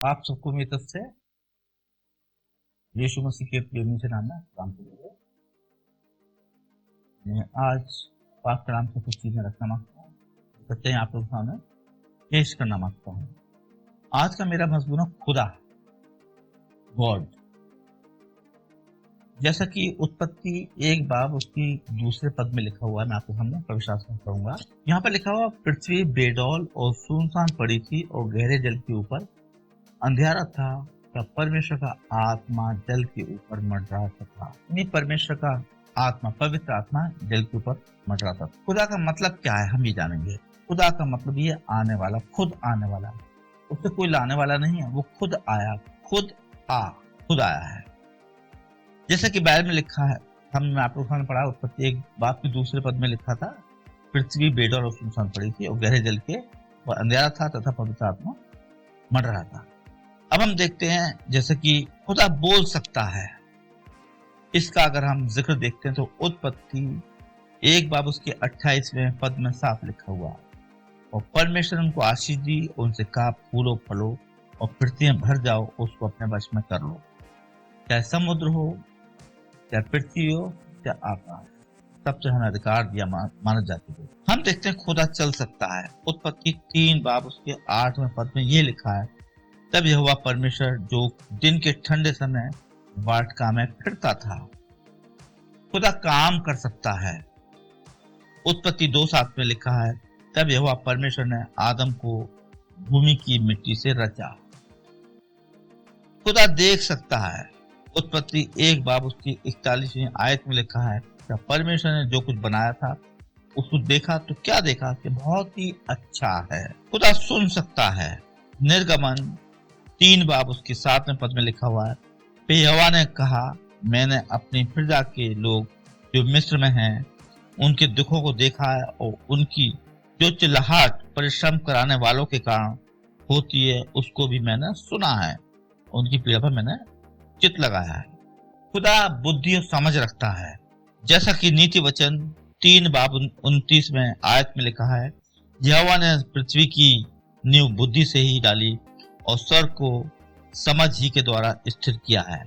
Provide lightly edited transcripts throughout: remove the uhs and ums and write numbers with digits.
आप सबको मेरी तरफ से यीशु मसीह के प्रेमी से नाम में काम करेंगे। मैं आज पाक कलाम से कुछ चीजें रखना मांगता हूँ, सच्चाई आप लोगों के सामने पेश करना मांगता हूँ। आज का मेरा मजमून है खुदा, गॉड। जैसा कि उत्पत्ति 1 बाब उसकी दूसरे पद में लिखा हुआ है, मैं आपके सामने प्रविशासन करूंगा। यहाँ पर लिखा हुआ, पृथ्वी बेडौल और सुनसान पड़ी थी और गहरे जल के ऊपर अंधेरा था, तब परमेश्वर का आत्मा जल के ऊपर मंडराता था। यानी परमेश्वर का आत्मा, पवित्र आत्मा जल के ऊपर मंडराता था। खुदा का मतलब क्या है हम ये जानेंगे। खुदा का मतलब ये आने वाला, खुद आने वाला, उससे कोई लाने वाला नहीं है, वो खुद आया, खुद आया है। जैसा कि बाइबल में लिखा है, मैं आप लोगों ने पढ़ा, उत्पत्ति 1 बाब के दूसरे पद में लिखा था, पृथ्वी बेडौल और सुनसान पड़ी थी और गहरे जल के और अंधेरा था तथा पवित्र आत्मा मंडरा रहा था। अब हम देखते हैं जैसे कि खुदा बोल सकता है। इसका अगर हम जिक्र देखते हैं तो उत्पत्ति 1 बाब उसके 28वें पद में साफ लिखा हुआ, और परमेश्वर ने उनको आशीष दी, उनसे कहा फूलो फलो और पृथ्वी में भर जाओ, उसको अपने वश में कर लो। चाहे समुद्र हो, चाहे पृथ्वी हो, चाहे आकाश, सबसे हमें अधिकार दिया मानव जाति को। हम देखते हैं खुदा चल सकता है। उत्पत्ति 3 बाब उसके 8वें पद में ये लिखा है, तब यहोवा परमेश्वर जो दिन के ठंडे समय वाटिका में फिरता था। खुदा काम कर सकता है। उत्पत्ति 2:7 में लिखा है, तब यहोवा परमेश्वर ने आदम को भूमि की मिट्टी से रचा। खुदा देख सकता है। उत्पत्ति 1 बाब उसकी 41वीं आयत में लिखा है, जब परमेश्वर ने जो कुछ बनाया था उसको देखा तो क्या देखा कि बहुत ही अच्छा है। खुदा सुन सकता है। निर्गमन 3 बाब उसके 7वें पद में लिखा हुआ है, फिर यहोवा ने कहा, मैंने अपनी प्रजा के लोग जो मिस्र में हैं उनके दुखों को देखा है, और उनकी जो चिल्लाहट परिश्रम कराने वालों के कारण होती है उसको भी मैंने सुना है, उनकी पीड़ा पर मैंने चित्त लगाया है। खुदा बुद्धि और समझ रखता है। जैसा कि नीति वचन 3 बाब 29वें आयत में लिखा है, यहोवा ने पृथ्वी की नींव बुद्धि से ही डाली और स्वर्ग को समझ ही के द्वारा स्थिर किया है।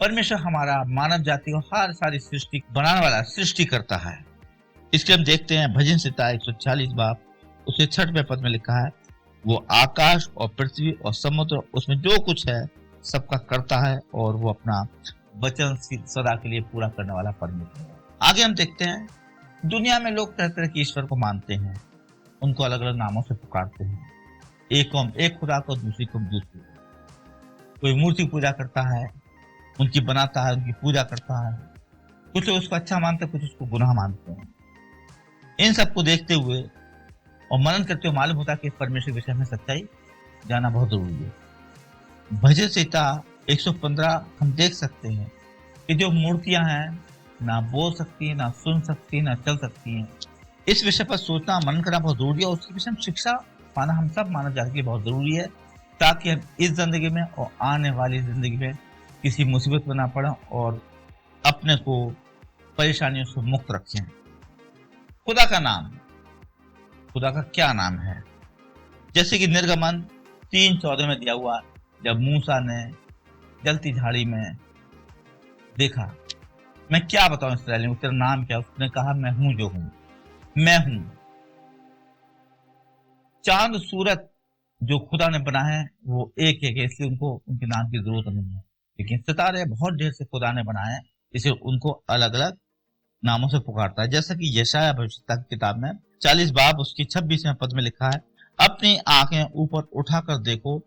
परमेश्वर हमारा मानव जाति को हर सारी सृष्टि बनाने वाला, सृष्टि करता है। इसके हम देखते हैं भजन संहिता 140 बाब उसके 6वें पद में लिखा है, वो आकाश और पृथ्वी और समुद्र उसमें जो कुछ है सबका करता है, और वो अपना वचन सदा के लिए पूरा करने वाला परमेश्वर है। आगे हम देखते हैं, दुनिया में लोग तरह तरह के ईश्वर को मानते हैं, उनको अलग अलग नामों से पुकारते हैं। एक खुदा को, दूसरी को दूसरी। कोई मूर्ति पूजा करता है, उनकी बनाता है, उनकी पूजा करता है। कुछ लोग उसको अच्छा मानते हैं, कुछ उसको गुनाह मानते हैं। इन सबको देखते हुए और मनन करते हुए मालूम होता है कि परमेश्वर के विषय में सच्चाई जानना बहुत जरूरी है। भजन संहिता 115 हम देख सकते हैं कि जो मूर्तियां हैं ना बोल सकती, ना सुन सकती, ना चल सकती हैं। इस विषय पर सोचना, मनन करना बहुत जरूरी है। उसके विषय में शिक्षा पाना हम सब मानव जाति के लिए बहुत जरूरी है, ताकि हम इस जिंदगी में और आने वाली जिंदगी में किसी मुसीबत में ना पड़े और अपने को परेशानियों से मुक्त रखें। खुदा का नाम, खुदा का क्या नाम है? जैसे कि निर्गमन 3:14 में दिया हुआ, जब मूसा ने जलती झाड़ी में देखा, मैं क्या बताऊं इस्राएलियों को, तेरा नाम क्या? उसने कहा, मैं हूं जो हूं, मैं हूं। चांद सूरज जो खुदा ने बनाए हैं वो एक है, इसलिए उनको उनके नाम की जरूरत नहीं है, लेकिन सितारे बहुत ढेर से खुदा ने बनाए हैं, इसलिए उनको अलग अलग नामों से पुकारता है। जैसा कि यशायाह भविष्यद्वक्ता की किताब में 40 बाब उसकी 26वें पद में लिखा है, अपनी आंखें ऊपर उठाकर देखो,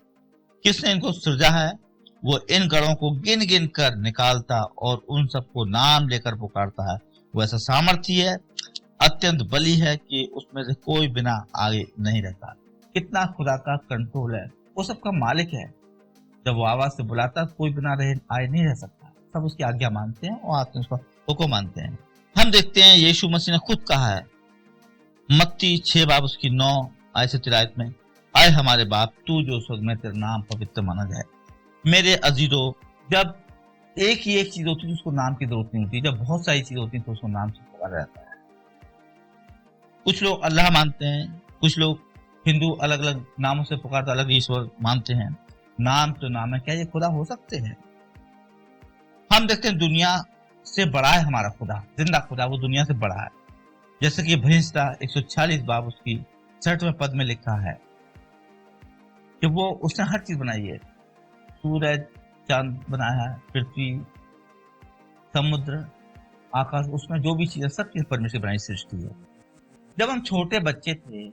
किसने इनको सृजा है? वो इन गढ़ों को गिन गिन कर निकालता और उन सबको नाम लेकर पुकारता है। वो ऐसा सामर्थ्य है, अत्यंत बली है कि उसमें से कोई बिना आगे नहीं रहता। कितना खुदा का कंट्रोल है, वो सबका मालिक है। जब वो आवाज से बुलाता कोई बिना आए नहीं रह सकता। सब उसकी आज्ञा मानते हैं और आते उसका हुक्म मानते हैं। हम देखते हैं यीशु मसीह ने खुद कहा है, मत्ती 6 बाब उसकी 9 आयत से 13 में, आए हमारे बाप, तू जो स्वर्ग में, तेरा नाम पवित्र माना जाए। मेरे अजीजों, जब एक ही एक चीज होती है उसको नाम की जरूरत नहीं होती, जब बहुत सारी चीजें होती है तो उसको नाम से पुकारा जाता है। कुछ लोग अल्लाह मानते हैं, कुछ लोग हिंदू अलग अलग नामों से पुकारते अलग ईश्वर मानते हैं। नाम तो नाम है, क्या ये खुदा हो सकते हैं? हम देखते हैं दुनिया से बड़ा है हमारा खुदा, जिंदा खुदा, वो दुनिया से बड़ा है। जैसे कि भविष्यता 146 बाब उसकी 60वें पद में लिखा है कि वो उसने हर चीज बनाई है। सूरज, चांद बनाया है, पृथ्वी, समुद्र, आकाश, उसमें जो भी चीज है सब चीज परमेश्वर बनाई सृष्टि है। जब हम छोटे बच्चे थे,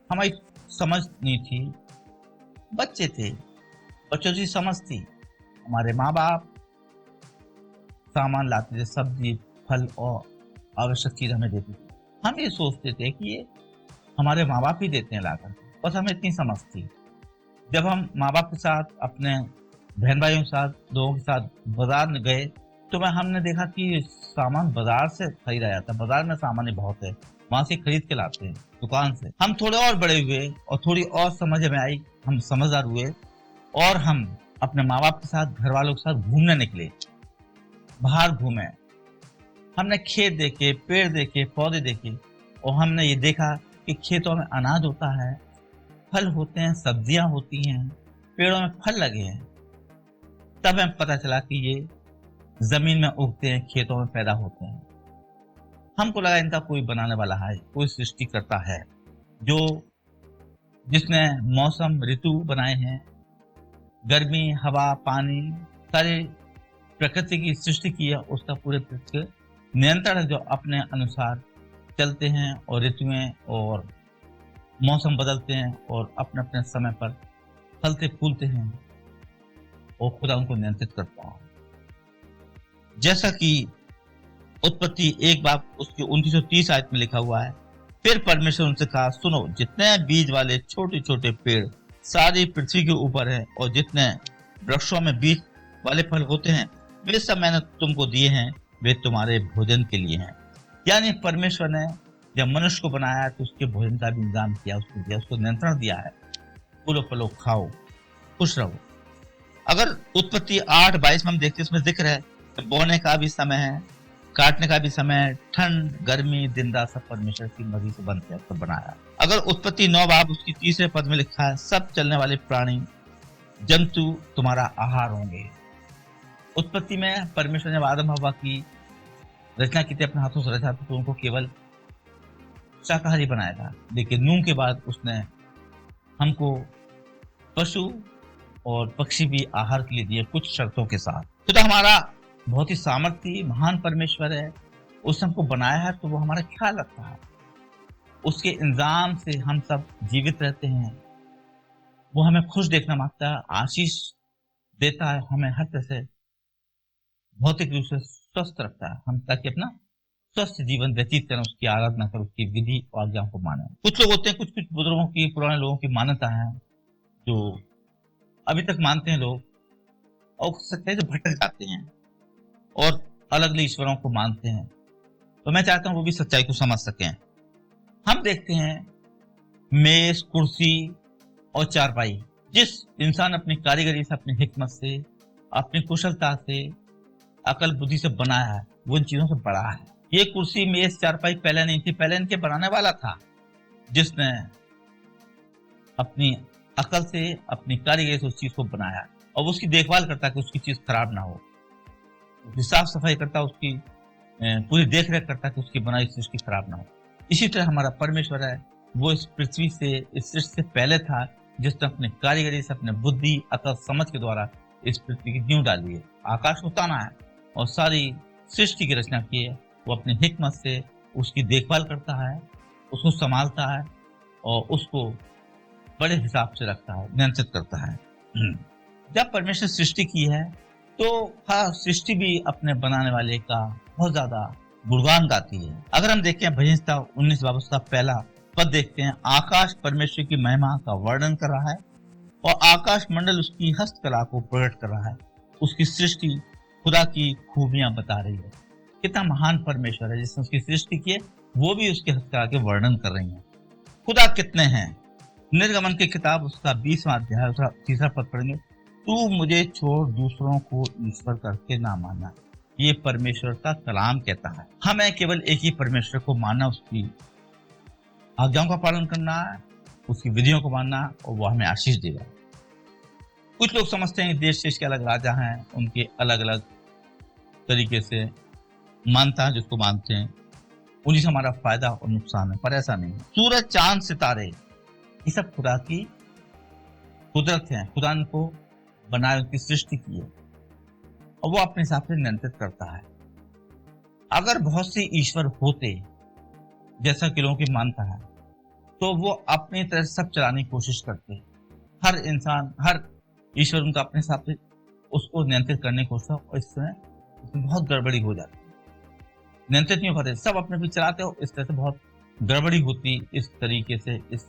हमारी समझ नहीं थी, बच्चे थे, बच्चों की समझ थी, हमारे माँ बाप सामान लाते थे, सब्जी, फल और आवश्यक चीज हमें देती थी। हम ये सोचते थे कि ये हमारे माँ बाप ही देते हैं लाकर, बस हमें इतनी समझ थी। जब हम माँ बाप के साथ, अपने बहन भाइयों के साथ, लोगों के साथ बाजार में गए तो हमने देखा कि सामान बाजार से खरीदा जाता है, बाजार में सामान ही बहुत है, वहां से खरीद के लाते हैं दुकान से। हम थोड़े और बड़े हुए और थोड़ी और समझ में आई, हम समझदार हुए और हम अपने माँ बाप के साथ, घर वालों के साथ घूमने निकले, बाहर घूमे। हमने खेत देखे, पेड़ देखे, पौधे देखे और हमने ये देखा कि खेतों में अनाज होता है, फल होते हैं, सब्जियां होती हैं, पेड़ों में फल लगे हैं। तब हमें पता चला कि ये जमीन में उगते हैं, खेतों में पैदा होते हैं। हमको लगा इनका कोई बनाने वाला है, कोई सृष्टि करता है, जो जिसने मौसम, ऋतु बनाए हैं, गर्मी, हवा, पानी, सारी प्रकृति की सृष्टि की है, उसका पूरे पृथ्वी नियंत्रण है, जो अपने अनुसार चलते हैं और ऋतुएं और मौसम बदलते हैं और अपने अपने समय पर फलते फूलते हैं और खुदा उनको नियंत्रित करता है। जैसा कि उत्पत्ति 1 बाब उसकी 29-30 आयत में लिखा हुआ है, फिर परमेश्वर उनसे कहा, सुनो, जितने बीज वाले छोटे छोटे पेड़ सारी पृथ्वी के ऊपर है और जितने वृक्षों में बीज वाले फल होते हैं, वे सब मैंने तुमको दिए हैं, वे तुम्हारे भोजन के लिए हैं। यानी परमेश्वर ने जब मनुष्य को बनाया तो उसके भोजन का भी इंतजाम किया, उसको दिया, उसको नियंत्रण दिया है। फूलो फलो खाओ, खुश रहो। अगर उत्पत्ति 8:22 में हम देखते हैं, उसमें जिक्र है बोने का भी समय है, काटने का भी समय है, ठंड, गर्मी, दिन रात सब परमेश्वर की मर्जी से बनते हैं, सब बनाया। अगर उत्पत्ति 9 बाब उसकी 3 पद में लिखा है, सब चलने वाले प्राणी, जंतु तुम्हारा आहार होंगे। उत्पत्ति में परमेश्वर ने आदम हवा की रचना की थी, अपने हाथों से रचा था, तो उनको केवल शाकाहारी बनाया था। लेकिन नूह के बाद उसने हमको पशु और पक्षी भी आहार के लिए दिए, कुछ शर्तों के साथ। तो हमारा बहुत ही सामर्थ्य महान परमेश्वर है, उसने हमको बनाया है तो वो हमारा ख्याल रखता है, उसके इंतजाम से हम सब जीवित रहते हैं। वो हमें खुश देखना मांगता है, आशीष देता है, हमें हर तरह से भौतिक रूप से स्वस्थ रखता है, हम ताकि अपना स्वस्थ जीवन व्यतीत करें, उसकी आराधना करें, उसकी विधि और आज्ञाओं को माने। कुछ लोग होते हैं, कुछ कुछ बुजुर्गों की, पुराने लोगों की मान्यता है जो अभी तक मानते हैं लोग, और सकते हैं जो भटक जाते हैं और अलग अलग ईश्वरों को मानते हैं। तो मैं चाहता हूं वो भी सच्चाई को समझ सकें। हम देखते हैं मेज, कुर्सी और चारपाई, जिस इंसान अपनी कारीगरी से, अपनी हिकमत से, अपनी कुशलता से, अकल बुद्धि से बनाया है, वो इन चीजों से बड़ा है। ये कुर्सी, मेज, चारपाई पहले नहीं थी, पहले इनके बनाने वाला था, जिसने अपनी अकल से, अपनी कारीगरी से उस चीज को बनाया और उसकी देखभाल करता है कि उसकी चीज खराब ना हो, उसकी साफ सफाई करता, उसकी पूरी देख रेख करता कि उसकी बनाई सृष्टि खराब ना हो। इसी तरह हमारा परमेश्वर है, वो इस पृथ्वी से, इस सृष्टि से पहले था, जिसने अपने कारीगरी से, अपने बुद्धि, अकल, समझ के द्वारा इस पृथ्वी की नींव डाली है, आकाश को ताना है और सारी सृष्टि की रचना की है। वो अपनी हिकमत से उसकी देखभाल करता है, उसको संभालता है और उसको बड़े हिसाब से रखता है, नियंत्रित करता है। जब परमेश्वर सृष्टि की है तो हाँ, सृष्टि भी अपने बनाने वाले का बहुत ज्यादा गुणगान गाती है। अगर हम देखें भजनता 19 बाब उसका पहला पद देखते हैं, आकाश परमेश्वर की महिमा का वर्णन कर रहा है और आकाश मंडल उसकी हस्तकला को प्रकट कर रहा है, उसकी सृष्टि खुदा की खूबियां बता रही है। कितना महान परमेश्वर है जिसने उसकी सृष्टि की है, वो भी उसकी हस्तकला के वर्णन कर रही है। खुदा कितने हैं। निर्गमन की किताब उसका 20वां अध्याय उसका 3 पद पढ़ेंगे, तू मुझे छोड़ दूसरों को ईश्वर करके ना मानना। ये परमेश्वर का कलाम कहता है, हमें केवल एक ही परमेश्वर को मानना, उसकी आज्ञाओं का पालन करना, उसकी विधियों को मानना और वो हमें आशीष देगा। कुछ लोग समझते हैं देश देश के अलग राजा हैं, उनके अलग अलग तरीके से मानता है जिसको मानते हैं, उन्हीं से हमारा फायदा और नुकसान है, पर ऐसा नहीं है। सूरज, चांद, सितारे, ये सब खुदा की कुदरत है, खुदा ने को बनाया, उनकी सृष्टि की है और वो अपने हिसाब से नियंत्रित करता है। अगर बहुत से ईश्वर होते जैसा कि लोगों की मानता है, तो वो अपनी तरह से सब चलाने की कोशिश करते। हर इंसान, हर ईश्वर उनका अपने हिसाब से उसको नियंत्रित करने की कोशिश, और इसमें बहुत गड़बड़ी हो जाती है, नियंत्रित नहीं हो पाते, सब अपने भी चलाते हो, इस तरह से बहुत गड़बड़ी होती इस तरीके से इस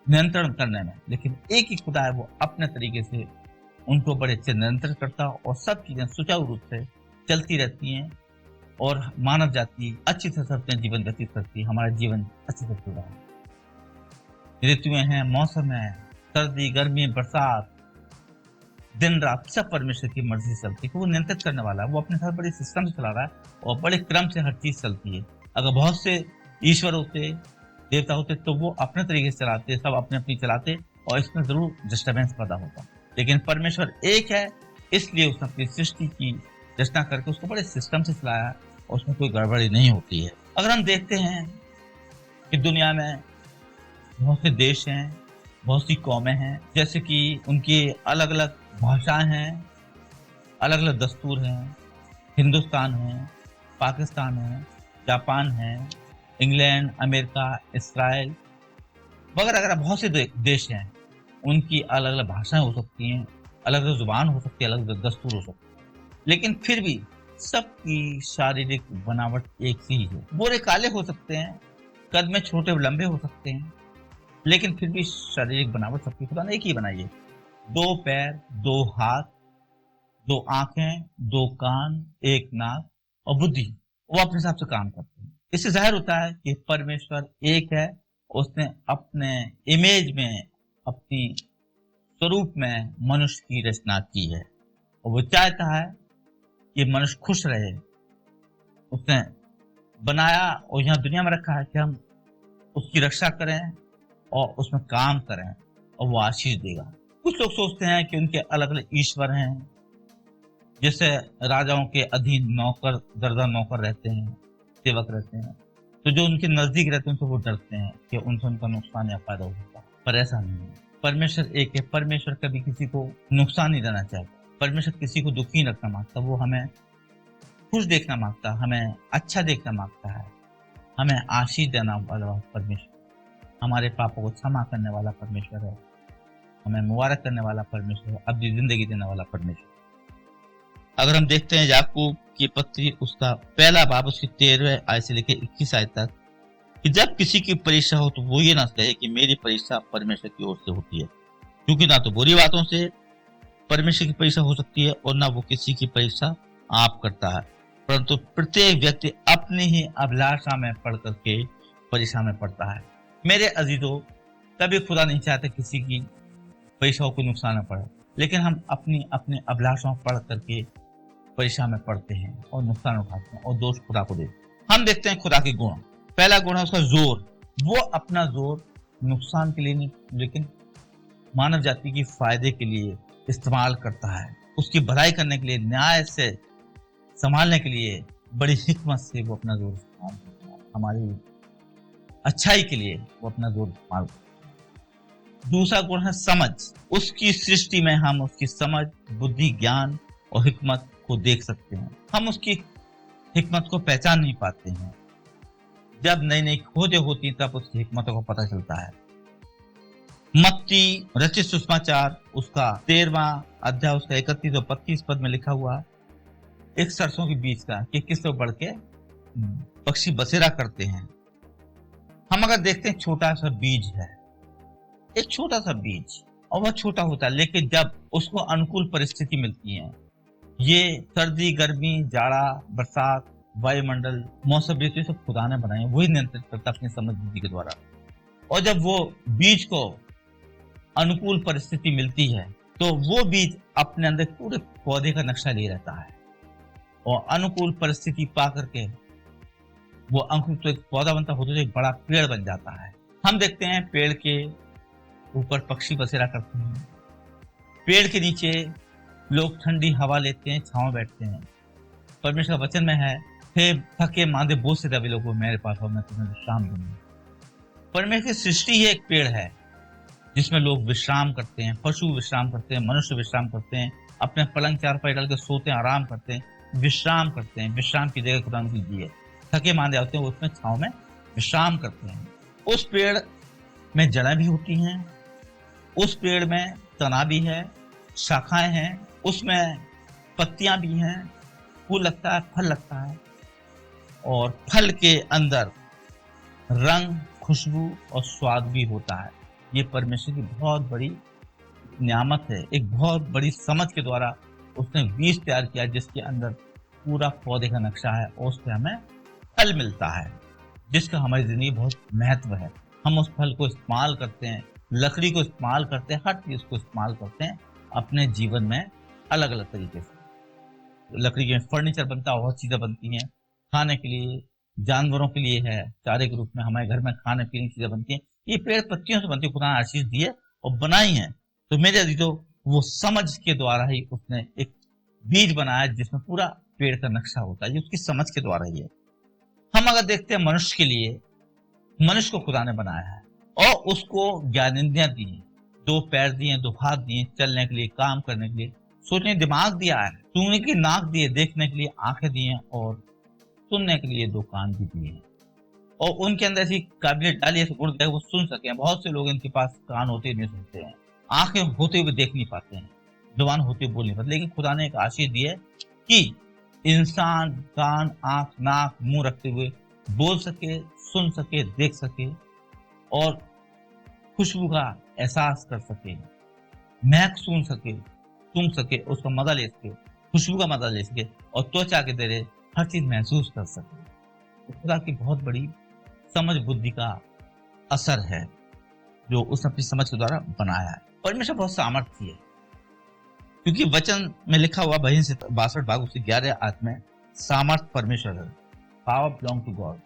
नियंत्रण करने में। लेकिन एक ही खुदा है, वो अपने तरीके से उनको बड़े अच्छे नियंत्रण करता और सब चीजें सुचारू रूप से चलती रहती हैं और मानव जाति अच्छी तरह से अपने जीवन व्यतीत करती है, हमारा जीवन अच्छी तरह चल रहा है। ऋतुएं हैं, मौसम है, सर्दी, गर्मी, बरसात, दिन रात, सब परमेश्वर की मर्जी से चलती है। वो नियंत्रित करने वाला है, वो अपने साथ बड़े सिस्टम से चला रहा है और बड़े क्रम से हर चीज चलती है। अगर बहुत से ईश्वर होते, देवता होते, तो वो अपने तरीके से चलाते, सब अपने अपनी चलाते और इसमें जरूर डिस्टर्बेंस पैदा होता। लेकिन परमेश्वर एक है, इसलिए उसने अपनी सृष्टि की रचना करके उसको बड़े सिस्टम से चलाया और उसमें कोई गड़बड़ी नहीं होती है। अगर हम देखते हैं कि दुनिया में बहुत से देश हैं, बहुत सी कौमें हैं, जैसे कि उनकी अलग अलग भाषाएं हैं, अलग अलग दस्तूर हैं। हिंदुस्तान है, पाकिस्तान है, जापान है, इंग्लैंड, अमेरिका, इसराइल वगैरह वगैरह बहुत से देश हैं। उनकी अलग अलग भाषाएं हो सकती हैं, अलग अलग जुबान हो सकती है, अलग अलग दस्तूर हो सकती है, लेकिन फिर भी सबकी शारीरिक बनावट एक सी है। गोरे काले हो सकते हैं, कद में छोटे लंबे हो सकते हैं, लेकिन फिर भी शारीरिक बनावट सबकी खुदा ने एक ही बनाई है। 2 पैर, 2 हाथ, 2 आंखें, 2 कान, 1 नाक और बुद्धि, वो अपने हिसाब से काम करते हैं। इससे जाहिर होता है कि परमेश्वर एक है, उसने अपने इमेज में, अपनी स्वरूप में मनुष्य की रचना की है और वो चाहता है कि मनुष्य खुश रहे। उसने बनाया और यहाँ दुनिया में रखा है कि हम उसकी रक्षा करें और उसमें काम करें और वो आशीष देगा। कुछ लोग सोचते हैं कि उनके अलग अलग ईश्वर हैं, जैसे राजाओं के अधीन नौकर, दरदार नौकर रहते हैं, सेवक रहते हैं, तो जो उनके नजदीक रहते हैं उनसे वो डरते हैं कि उनसे उनका नुकसान या फायदा हो सकता है, पर ऐसा नहीं है। परमेश्वर एक है, परमेश्वर कभी किसी को नुकसान नहीं देना चाहता, परमेश्वर किसी को दुखी नहीं रखना मांगता, वो हमें खुश देखना मांगता, हमें अच्छा देखना मांगता है, हमें आशीष देना वाला परमेश्वर, हमारे पापों को क्षमा करने वाला परमेश्वर है, हमें मुबारक करने वाला परमेश्वर है, अपनी जिंदगी देने वाला परमेश्वर। अगर हम देखते हैं याकूब की पत्री, उसका पहला बाब, उसकी 13 आयत से लेकर 21 आयत तक, कि जब किसी की परीक्षा हो तो वो ये ना कहे कि मेरी परीक्षा परमेश्वर की ओर से होती है, क्योंकि ना तो बुरी बातों से परमेश्वर की परीक्षा हो सकती है और ना वो किसी की परीक्षा आप करता है, परंतु प्रत्येक व्यक्ति अपनी ही अभिलाषा में पढ़ करके परीक्षा में पड़ता है। मेरे अजीजों, कभी खुदा नहीं चाहते किसी की परीक्षाओं को नुकसान न पड़े, लेकिन हम अपनी अपनी अभिलाषाओं पढ़ करके परीक्षा में पढ़ते हैं और नुकसान उठाते हैं और दोष खुदा को देते। हम देखते हैं खुदा के गुण। पहला गुण है उसका जोर। वो अपना जोर नुकसान के लिए नहीं, लेकिन मानव जाति की फायदे के लिए इस्तेमाल करता है, उसकी भलाई करने के लिए, न्याय से संभालने के लिए बड़ी हिकमत से वो अपना जोर इस्तेमाल करता है, हमारी अच्छाई के लिए वो अपना जोर इस्तेमाल करता है। दूसरा गुण है समझ। उसकी सृष्टि में हम उसकी समझ, बुद्धि, ज्ञान और हिकमत को देख सकते हैं। हम उसकी हिकमत को पहचान नहीं पाते हैं, जब नई नई खोजें होती तब उसकी हिकमतों को पता चलता है। मत्ती रचित सुसमाचार उसका 13वां अध्याय उसका 31 और 32 पद में लिखा हुआ एक सरसों के बीज का कि किस तरह बढ़ के पक्षी बसेरा करते हैं। हम अगर देखते हैं छोटा सा बीज है, एक छोटा सा बीज, और वह छोटा होता है, लेकिन जब उसको अनुकूल परिस्थिति मिलती है, ये सर्दी, गर्मी, जाड़ा, बरसात, वायुमंडल, मौसम, ऋतु सब खुदा ने बनाए, वही नियंत्रित करता अपनी समझ बुद्धि के द्वारा। और जब वो बीज को अनुकूल परिस्थिति मिलती है तो वो बीज अपने अंदर पूरे पौधे का नक्शा ले रहता है और अनुकूल परिस्थिति पा करके वो अंकुर तो एक पौधा बनता होता है, एक बड़ा पेड़ बन जाता है। हम देखते हैं पेड़ के ऊपर पक्षी बसेरा करते हैं, पेड़ के नीचे लोग ठंडी हवा लेते हैं, छांव बैठते हैं। परमेश्वर का वचन में है, हे थके मांदे बोझ से दबे लोगों मेरे पास आओ, मैं तुम्हें विश्राम दूंगा। परमेश्वर की सृष्टि ही एक पेड़ है जिसमें लोग विश्राम करते हैं, पशु विश्राम करते हैं, मनुष्य विश्राम करते हैं, अपने पलंग चारपाई डाल के सोते हैं, आराम करते हैं, विश्राम करते हैं। विश्राम की जगह खुदा की दी है। थके मांदे आते हैं, उसमें छांव में विश्राम करते हैं। उस पेड़ में जड़ें भी होती हैं, उस पेड़ में तना भी है, शाखाएं हैं, उसमें पत्तियां भी हैं, फूल लगता है, फल लगता है, और फल के अंदर रंग, खुशबू और स्वाद भी होता है। ये परमेश्वर की बहुत बड़ी नियामत है। एक बहुत बड़ी समझ के द्वारा उसने बीज तैयार किया जिसके अंदर पूरा पौधे का नक्शा है, और उससे हमें फल मिलता है जिसका हमारी जिंदगी बहुत महत्व है। हम उस फल को इस्तेमाल करते हैं, लकड़ी को इस्तेमाल करते हैं, हर चीज को इस्तेमाल करते हैं अपने जीवन में अलग अलग तरीके से। लकड़ी के फर्नीचर बनता है, बहुत चीजें बनती हैं खाने के लिए, जानवरों के लिए है, चारे के रूप में हमारे घर में खाने पीने की चीजें बनती हैं। ये पेड़ पत्तियों से बनती है, खुदा ने आशीष दी है और बनाई है। तो मेरे अजीजों, वो समझ के द्वारा ही उसने एक बीज बनाया जिसमें पूरा पेड़ का नक्शा होता है, ये उसकी समझ के द्वारा ही है। हम अगर देखते हैं मनुष्य के लिए, मनुष्य को खुदा ने बनाया है और उसको ज्ञानेंद्रियां दी हैं, 2 पैर दिए, 2 हाथ दिए, चलने के लिए, काम करने के लिए, सोचने दिमाग दिया है, सूंघने की नाक दिए, देखने के लिए आंखें दी हैं, और सुनने के लिए 2 कान भी दिए हैं। और उनके अंदर ऐसी काबिलियत डाली, ऐसे गुण वो सुन सके। बहुत से लोग इनके पास कान होते नहीं सुनते हैं, आंखें होते हुए देख नहीं पाते हैं, जुबान होते हुए बोल नहीं पाते, लेकिन खुदा ने एक आशीष दी है कि इंसान कान, आंख, नाक, मुंह रखते हुए बोल सके, सुन सके, देख सके, और खुशबू का एहसास कर सके, महक सूंघ सके, सूंघ सके, उसका मजा ले सके, खुशबू का मजा ले सके, और त्वचा के जरिए हर चीज महसूस कर सके। खुदा की बहुत बड़ी समझ बुद्धि का असर है जो उसने अपनी समझ के द्वारा बनाया है। परमेश्वर बहुत सामर्थ्य है, क्योंकि वचन में लिखा हुआ भजन से 62 भाग उसके 11 आयत में, सामर्थ परमेश्वर है, power belong to God,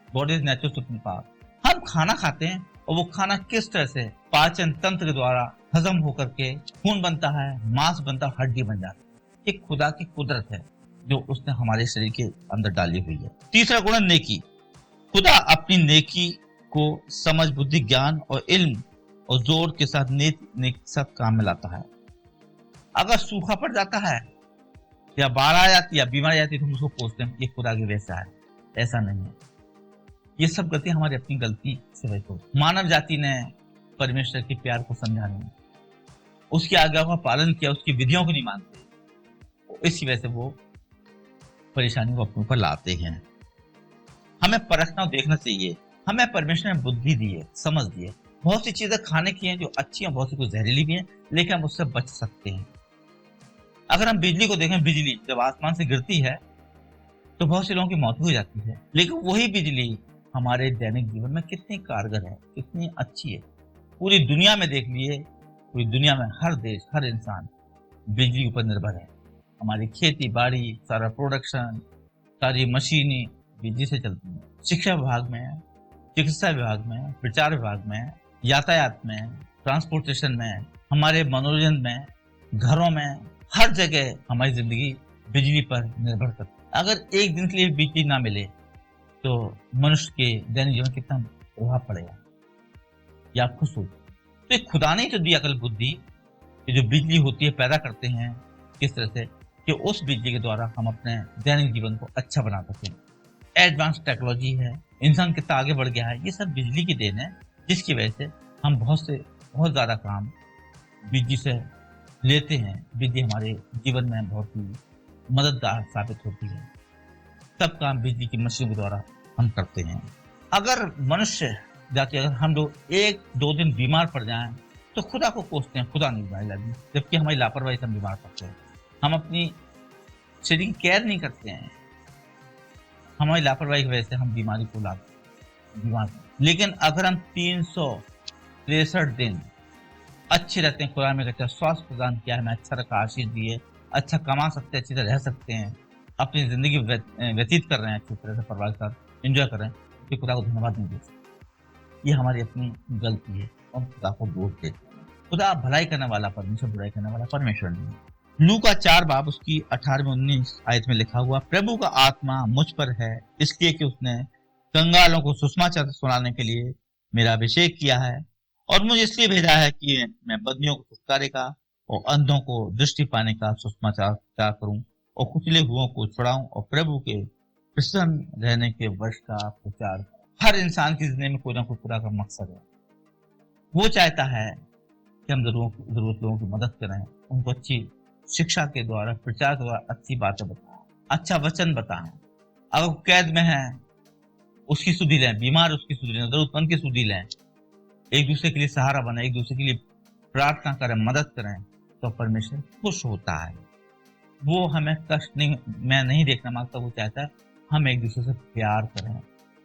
God is natural supreme power. हम खाना खाते हैं और वो खाना किस तरह से पाचन तंत्र के द्वारा हजम होकर के खून बनता है, मांस बनता है, हड्डी बन जाती है। एक खुदा की कुदरत है जो उसने हमारे शरीर के अंदर डाली हुई है। तीसरा गुण है नेकी। खुदा अपनी नेकी को समझ, बुद्धि, ज्ञान और इल्म और जोर के साथ नेक साथ काम में लाता है। अगर सूखा पड़ जाता है या बाढ़ आ जाती या बीमारी आती है तो हम उसको पूछते हैं ये खुदा की वजह से है, ऐसा नहीं है। ये सब गलती हमारी अपनी गलती से वजह होती। मानव जाति ने परमेश्वर के प्यार को समझा नहीं, उसकी आज्ञा का पालन किया, उसकी विधियों को नहीं मानते, इसी वजह से वो परेशानी को अपने ऊपर लाते हैं। हमें परखना और देखना चाहिए। हमें परमेश्वर ने बुद्धि दी है, समझ दी है। बहुत सी चीजें खाने की हैं जो अच्छी हैं, बहुत सी कुछ जहरीली भी हैं, लेकिन हम उससे बच सकते हैं। अगर हम बिजली को देखें, बिजली जब आसमान से गिरती है तो बहुत से लोगों की मौत हो जाती है, लेकिन वही बिजली हमारे दैनिक जीवन में कितनी कारगर है, कितनी अच्छी है। पूरी दुनिया में देख लिए, पूरी दुनिया में हर देश, हर इंसान बिजली ऊपर निर्भर है। हमारी खेती बाड़ी, सारा प्रोडक्शन, सारी मशीनें बिजली से चलती हैं। शिक्षा विभाग में, चिकित्सा विभाग में, प्रचार विभाग में, यातायात में, ट्रांसपोर्टेशन में, हमारे मनोरंजन में, घरों में, हर जगह हमारी जिंदगी बिजली पर निर्भर करती है। अगर एक दिन के लिए बिजली ना मिले तो मनुष्य के दैनिक जीवन कितना प्रभाव पड़ेगा, या आप खुश हो। तो खुदा ने तो दी अकल बुद्धि कि जो बिजली होती है पैदा करते हैं किस तरह से कि उस बिजली के द्वारा हम अपने दैनिक जीवन को अच्छा बना सकें। एडवांस टेक्नोलॉजी है, इंसान कितना आगे बढ़ गया है, ये सब बिजली की देन है, जिसकी वजह से हम बहुत ज़्यादा काम बिजली से लेते हैं। बिजली हमारे जीवन में बहुत ही मददगार साबित होती है। सब काम बिजली की मशीन के द्वारा हम करते हैं। अगर मनुष्य जाति, अगर हम लोग 1-2 दिन बीमार पड़ जाएं तो खुदा को कोसते हैं, खुदा नहीं बीमारी लगी, जबकि हमारी लापरवाही से हम बीमार पड़ते हैं। हम अपनी शरीर की केयर नहीं करते हैं, हमारी लापरवाही की वजह से हम बीमारी को बीमार। लेकिन अगर हम 363 दिन अच्छे रहते हैं, खुदा में कहते हैं स्वास्थ्य प्रदान किया है, हमें अच्छा रखा, आशीष दी है, अच्छा कमा सकते हैं, अच्छी तरह रह सकते हैं, अपनी जिंदगी व्यतीत कर रहे हैं, अच्छी तरह से परिवार के साथ एंजॉय कर रहे हैं, तो खुदा को धन्यवाद नहीं दे सकते। ये हमारी अपनी गलती है और खुदा को दोष देते हैं। खुदा भलाई करने वाला परमेश्वर, बुराई करने वाला परमेश्वर नहीं। लू का 4 बाब उसकी 18-19 आयत में लिखा हुआ, प्रभु का आत्मा मुझ पर है, इसलिए कि उसने कंगालों को सुसमाचार सुनाने के लिए मेरा अभिषेक किया है, और मुझे इसलिए भेजा है कि मैं बंदियों को छुटकारे का और अंधों को दृष्टि पाने का सुसमाचार करूं, और कुचले हुओं को छुड़ाऊं, और प्रभु के प्रसन्न रहने के वर्ष का प्रचार। हर इंसान की जिंदगी में कोई ना कोई पूरा का मकसद है। वो चाहता है कि हम जरूरत लोगों की मदद करें, उनको अच्छी शिक्षा के द्वारा, प्रचार के द्वारा अच्छी बातें बताएं, अच्छा वचन बताएं। अगर वो कैद में है उसकी सुधि लें, बीमार उसकी सुधि लें, जरूरतमंद की सुधि लें, एक दूसरे के लिए सहारा बने, एक दूसरे के लिए प्रार्थना करें, मदद करें, तो परमेश्वर खुश होता है। वो हमें कष्ट नहीं, मैं नहीं देखना मांगता, वो चाहता है हम एक दूसरे से प्यार करें,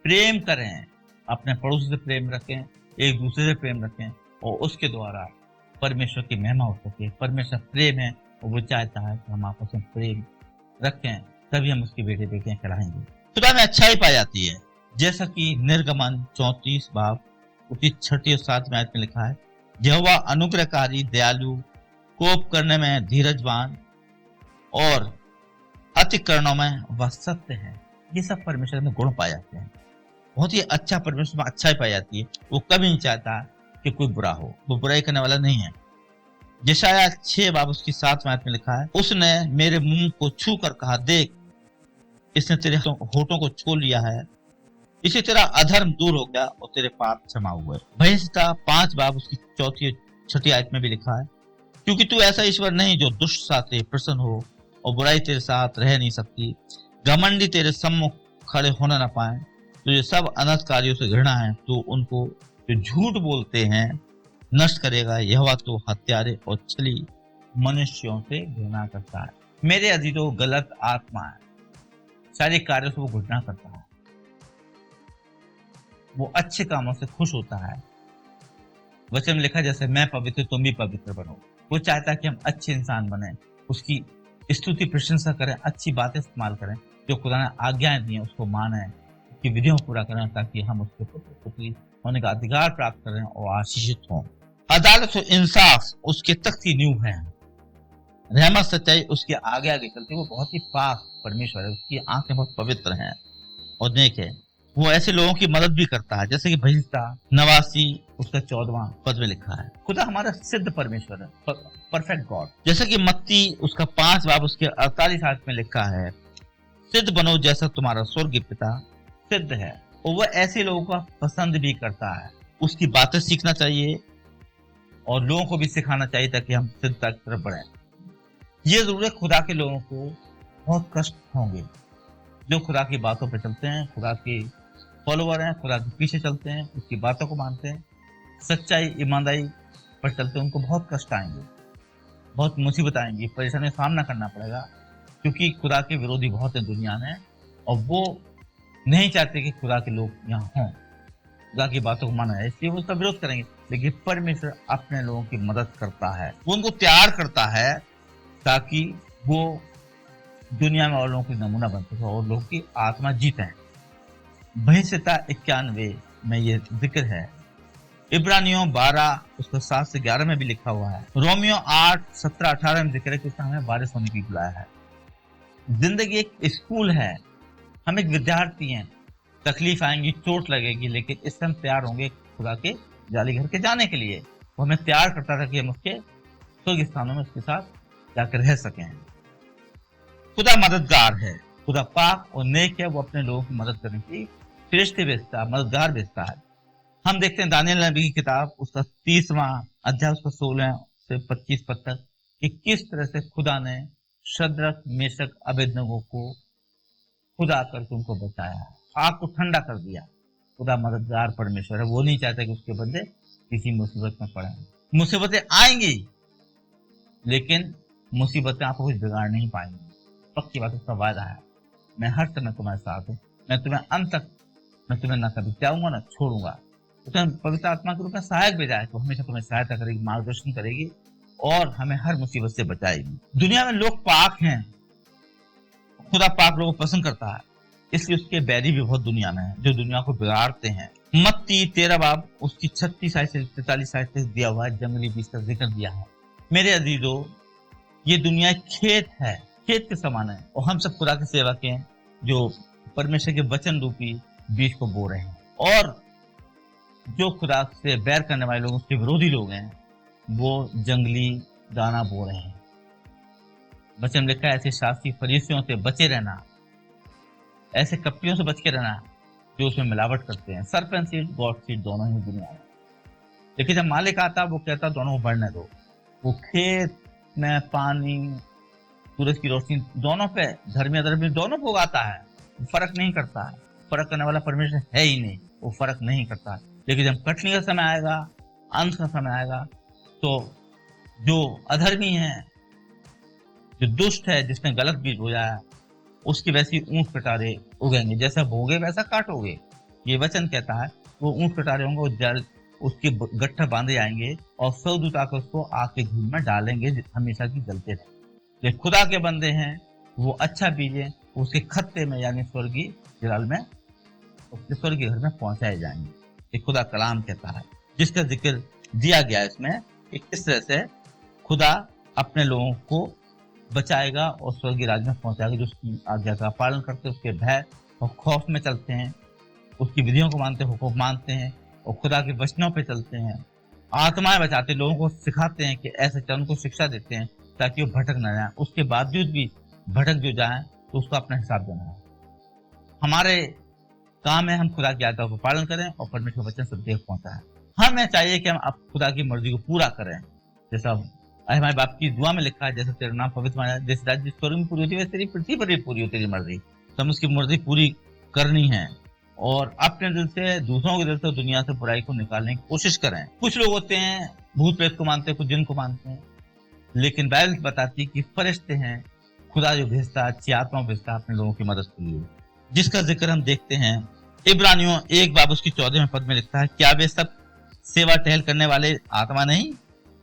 प्रेम करें, अपने पड़ोसी से प्रेम रखें, एक दूसरे से प्रेम रखें, और उसके द्वारा परमेश्वर की महिमा हो सके। परमेश्वर प्रेम है और वो चाहता है कि हम आपस में प्रेम रखें, तभी हम उसकी बेटे बेटियां कहलाएंगे। खुदा में अच्छाई पाई जाती है, जैसा कि निर्गमन 34 बाब उसकी 6 और 7 आयत में लिखा है, यहोवा अनुग्रहकारी, दयालु, कोप करने में धीरजवान और अतिक्रमणों में वह सत्य है। ये सब परमेश्वर में गुण पाए जाते हैं। बहुत ही अच्छा परमेश्वर में अच्छाई पाई जाती है। वो कभी नहीं चाहता कि कोई बुरा हो, वो बुराई करने वाला नहीं है। यशायाह 6 बाब उसकी 7 आयत में लिखा है, उसने मेरे मुंह को छू कर कहा, देख इसने तेरे होठों को छू लिया है, इसे तेरा अधर्म दूर हो गया और तेरे पाप क्षमा हुए। भयंकता 5 बाब उसकी 4 और 6 आयत में भी लिखा है, क्योंकि तू ऐसा ईश्वर नहीं जो दुष्ट साथ प्रसन्न हो और बुराई तेरे साथ रह नहीं सकती, घमंडी तेरे सम्मुख खड़े होना न पाए। तुझे सब अनर्थ कार्यों से घृणा है, तो उनको जो झूठ बोलते हैं नष्ट करेगा। यहोवा तो हत्यारे और छली मनुष्यों से घृणा करता है। मेरे अजीजों, गलत आत्मा है, सारे कार्यों से वो घृणा करता है, वो अच्छे कामों से खुश होता है। वचन में लिखा, जैसे मैं पवित्र तुम भी पवित्र बनो। वो चाहता है कि हम अच्छे इंसान बने, उसकी स्तुति प्रशंसा करें, अच्छी बातें इस्तेमाल करें, जो खुदा ने आज्ञाएं दी हैं उसको माने, उसकी विधियों को पूरा करें, ताकि हम उसके पुत्री होने का अधिकार प्राप्त करें और आशीषित हों। अदालत और इंसाफ उसके तख्त की नींव है, रहमत सच्चाई उसके आगे आगे चलती है। वो बहुत ही पाक परमेश्वर है, उसकी आंखें बहुत पवित्र हैं और नेक है। वो ऐसे लोगों की मदद भी करता है, जैसे कि भजता 89 उसका 14वां पद में लिखा है। खुदा हमारा सिद्ध परमेश्वर है, परफेक्ट गॉड। जैसे कि मत्ती उसका 5 बाब उसके 48 आयत में लिखा है, सिद्ध बनो जैसा तुम्हारा स्वर्गीय पिता सिद्ध है। और वह ऐसे लोगों का पसंद भी करता है। उसकी बातें सीखना चाहिए और लोगों को भी सिखाना चाहिए, ताकि हम सिद्धता की तरफ बढ़े। ये जरूर है, खुदा के लोगों को बहुत कष्ट होंगे जो खुदा की बातों पर चलते हैं, खुदा के फॉलोवर हैं, खुदा के पीछे चलते हैं, उसकी बातों को मानते हैं, सच्चाई ईमानदारी पर चलते हैं। उनको बहुत कष्ट आएंगे, बहुत मुसीबत आएंगी, परेशानी का सामना करना पड़ेगा, क्योंकि खुदा के विरोधी बहुत है दुनिया में, और वो नहीं चाहते कि खुदा के लोग यहाँ हों, खुदा की बातों को माना है, इसलिए वो उसका विरोध करेंगे। लेकिन परमेश्वर अपने लोगों की मदद करता है, वो उनको तैयार करता है ताकि वो दुनिया में और लोगों की नमूना बन सके और लोगों की आत्मा जीते हैं। भयंकता 91 में ये जिक्र है। इब्रानियों 12 उसका 7 से 11 में भी लिखा हुआ है। रोमियो 8 17 18 में जिक्र है कि हमें बारिश होने की बुलाया है। जिंदगी एक स्कूल है, हम एक विद्यार्थी हैं। तकलीफ आएंगी, चोट लगेगी, लेकिन इससे हम तैयार होंगे खुदा के जाली घर के जाने के लिए। वो हमें तैयार करता था कि हम उसके स्वर्ग स्थानों में उसके साथ जाकर रह सकें। खुदा मददगार है, खुदा पाक और नेक है, वो अपने लोगों की मदद करने की फरिश्ते भेजता है, मददगार भेजता है। हम देखते हैं दानियल नबी की किताब उसका 30वां अध्याय उसका 16 से 25 पद तक कि किस तरह से खुदा ने शद्रक मेशक अबेदनगो को खुदा करके उनको बचाया, आग को ठंडा कर दिया। खुदा मददगार परमेश्वर है, वो नहीं चाहता कि उसके बंदे किसी मुसीबत में पड़े। मुसीबतें आएंगी, लेकिन मुसीबतें आपको कुछ बिगाड़ नहीं पाएंगी। पक्की बात, उसका वायदा है, मैं हर समय तुम्हारे साथ हूँ, मैं तुम्हें अंत तक, मैं तुम्हें ना कभी त्यागूंगा ना छोड़ूंगा। उसने पवित्र आत्मा के रूप में सहायक भेजा है, तो हमेशा तुम्हें सहायता करेगी, मार्गदर्शन करेगी और हमें हर मुसीबत से बचाएगी। दुनिया में लोग पाक हैं, खुदा पाक लोगों को पसंद करता है, इसलिए उसके बैरी भी बहुत दुनिया में है, जो दुनिया को बिगाड़ते हैं, मत्ती 13 बाब उसकी 36 आयत से 43 आयत तक दिया हुआ है, जंगली बीज का जिक्र दिया है। मेरे अजीजों, ये दुनिया खेत है, खेत के समान है, और हम सब खुदा के सेवक हैं जो परमेश्वर के वचन रूपी बीज को बो रहे हैं। और जो खुदा से बैर करने वाले लोग, उसके विरोधी लोग हैं, वो जंगली दाना बो रहे हैं। वचन लिखा है, ऐसे शास्त्री फरीसियों से बचे रहना, ऐसे कपटियों से बच के रहना जो उसमें मिलावट करते हैं। सर्पेंट सीड, गॉड सीड दोनों ही दुनिया में। लेकिन जब मालिक आता, वो कहता दोनों को बढ़ने दो। वो खेत में पानी, सूरज की रोशनी दोनों पे, धर्मी अधर्मी दोनों को उगाता है, फर्क नहीं करता है। फर्क करने वाला परमेश्वर है ही नहीं, वो फर्क नहीं करता है। लेकिन जब कटनी का समय आएगा, अंत का समय आएगा, तो जो अधर्मी है, जो दुष्ट है, जिसने गलत बीज बोया है, उसकी वैसी ऊंट कटारे उगेंगे। जैसा बोगे वैसा काटोगे, ये वचन कहता है। वो ऊंट कटारे होंगे, वो जल उसके गट्ठर बांधे जाएंगे और स्वर्गदूत आकर उसको आग के धूल में डालेंगे, हमेशा की जलते रहे। जो खुदा के बंदे हैं, वो अच्छा बीज है, उसके खत्ते में यानी स्वर्गीय जलाल में, उसके स्वर्गीय घर में पहुंचाए जाएंगे। ये खुदा कलाम कहता है, जिसका जिक्र दिया गया इसमें कि किस तरह से खुदा अपने लोगों को बचाएगा और स्वर्गीय राज्य में पहुंचाएगा, जो उसकी आज्ञा का पालन करते हैं, उसके भय और खौफ में चलते हैं, उसकी विधियों को मानते हैं, हुक्म मानते हैं और खुदा के वचनों पे चलते हैं। आत्माएं बचाते, लोगों को सिखाते हैं कि ऐसे चलन को शिक्षा देते हैं ताकि वो भटक न जाए। उसके बावजूद भी भटक जो जाए तो उसका अपना हिसाब देना है। हमारे काम है हम खुदा की आज्ञा को पालन करें और परमेश्वर वचन सब देख पहुंचाएं। हमें चाहिए कि हम अब खुदा की मर्जी को पूरा करें। जैसा हमारे बाप की दुआ में लिखा है, जैसे तेरा नाम पवित्र माना जाए, जैसे राज्य स्वर्ग में पूरी होती है, तेरी पृथ्वी पर भी पूरी हो तेरी मर्जी। तो हम उसकी मर्जी पूरी करनी है और अपने दिल से, दूसरों के दिल से, दुनिया से बुराई को निकालने की कोशिश करें। कुछ लोग होते हैं भूत प्रेत को मानते हैं, कुछ जिन को मानते हैं, लेकिन बाइबल बताती है कि फरिश्ते हैं, खुदा जो भेजता है, अच्छी आत्मा भेजता है अपने लोगों की मदद के लिए, जिसका जिक्र हम देखते हैं इब्रानियों 1 बाब उसकी 14वें पद में लिखता है, क्या वे सब सेवा टहल करने वाले आत्मा नहीं,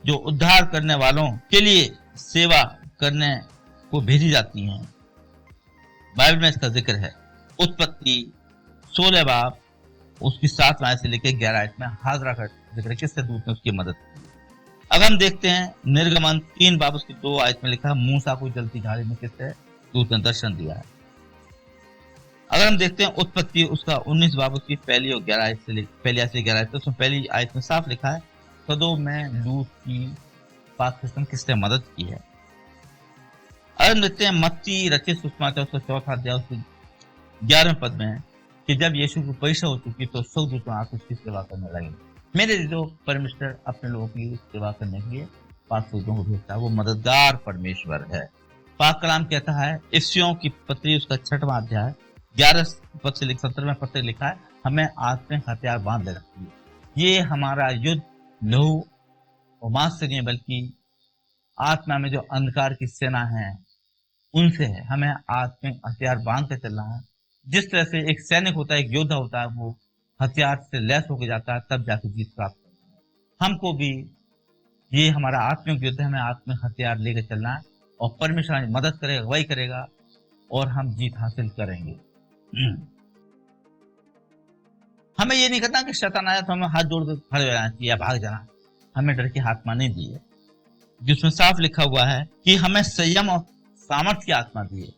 जो उद्धार करने वालों के लिए सेवा करने को भेजी जाती हैं। बाइबल में इसका जिक्र है। उत्पत्ति 16 बाब उसकी 7 आयत से लेकर 11 आयत में हाजरा का जिक्र, किससे दूत ने उसकी मदद की। अब हम देखते हैं निर्गमन 3 बाब उसकी 2 आयत में लिखा, मूसा को जलती झाड़ी में किससे दूत ने दर्शन दिया है। अगर हम देखते हैं उत्पत्ति उसका 19 बाब उसकी पहली और 11 आयत से, पहली आयत से 11 आयत, उसमें पहली आयत में साफ लिखा है, सदोम में लूत की पाक सिस्टम किसने मदद की है। अगर हम देखते हैं मत्ती रचित सुसमाचार उसका 4था अध्याय उसके 11वें पद में कि जब यीशु की परीक्षा हो चुकी तो स्वर्गदूतों आकर उसकी सेवा करने लगे। मेरे जो परमेश्वर अपने लोगों की सेवा करने के लिए पाक दूतों को भेजता है, वो मददगार परमेश्वर है। पाक कलाम कहता है, इफ्सियों की पत्री उसका 6वां अध्याय 11 पद से 17वें पद से लिखा है, हमें आत्मिक हथियार बांध ले रखी है। ये हमारा युद्ध लहू और मांस से नहीं, बल्कि आत्मा में जो अंधकार की सेना है उनसे है। हमें आत्मिक हथियार बांध के चलना है। जिस तरह से एक सैनिक होता है, एक योद्धा होता है, वो हथियार से लैस होकर जाता है, तब जाकर जीत प्राप्त करता है। हमको भी ये हमारा आत्मिक युद्ध है, हमें आत्मिक हथियार लेकर चलना है और परमेश्वर हमारी मदद करेगा, अगुवाई करेगा और हम जीत हासिल करेंगे। हमें ये नहीं करना कि शैतान आया तो हमें हाथ जोड़ कर खड़े हो जाना चाहिए या भाग जाना। हमें डर की आत्मा नहीं दी है, जिसमें साफ लिखा हुआ है कि हमें संयम और सामर्थ्य की आत्मा दी है,